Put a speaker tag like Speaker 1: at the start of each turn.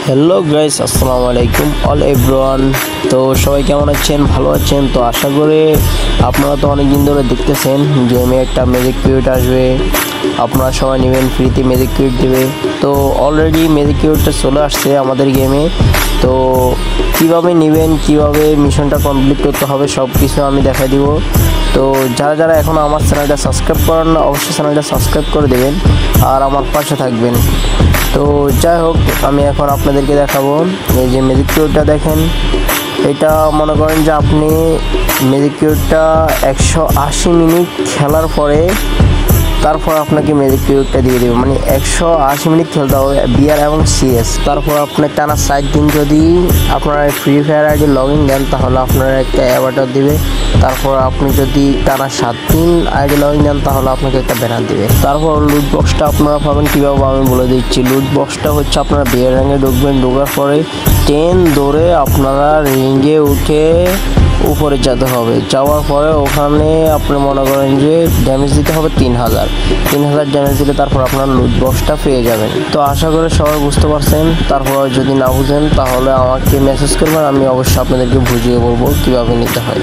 Speaker 1: Hello guys, আসসালামু আলাইকুম all everyone. তো সবাই কেমন আছেন? ভালো আছেন তো আশা করি। আপনারা তো অনেক দিন ধরে দেখতেছেন গেমে একটা ম্যাজিক কিউট আসবে, আপনারা সবাই নেবেন, ফ্রিতে ম্যাজিক কিউট দেবে। তো অলরেডি ম্যাজিক কিউটটা চলে আসছে আমাদের গেমে। তো কিভাবে নেবেন, কিভাবে মিশনটা কমপ্লিট করতে হবে সব কিছু আমি দেখাই দিব। তো যারা যারা এখনও আমার চ্যানেলটা সাবস্ক্রাইব করেন না, অবশ্যই চ্যানেলটা সাবস্ক্রাইব করে দেবেন আর আমার পাশে থাকবেন। তো যাই হোক, আমি এখন আপনাদেরকে দেখাবো এই যে ম্যাজিক কিউটটা দেখেন। এটা মনে করেন যে আপনি ম্যাজিক কিউটটা 180 মিনিট খেলার পরে তারপর আপনাকে ম্যাজিক কিউটটা দিয়ে দেবে, মানে 180 মিনিট খেলতে হবে বিআর এবং সিএস। তারপর আপনার টানা 7 দিন যদি আপনারা Free Fire ID log in দেন তাহলে আপনারা একটা অ্যাভাটার দিবে। তারপর আপনি যদি টানা 7 দিন আইডি লগ ইন দেন তাহলে আপনাকে একটা ব্যানার দিবে। তারপর লুট বক্সটা আপনারা পাবেন কীভাবে আমি বলে দিচ্ছি। লুট বক্সটা হচ্ছে আপনারা বিআর র্যাঙ্কে ঢুকবেন, ঢোকার পরে 10 ধরে আপনারা রিঙ্গে উঠে উপরে যেতে হবে। যাওয়ার পরে ওখানে আপনি মনে করেন যে ড্যামেজ দিতে হবে 3000 ড্যামেজ দিলে তারপর আপনার লুট বক্সটা পেয়ে যাবেন। তো আশা করি সবাই বুঝতে পারছেন। তারপর যদি না বুঝেন তাহলে আমাকে মেসেজ করবেন, আমি অবশ্যই আপনাদেরকে বুঝিয়ে বলবো কীভাবে নিতে হয়।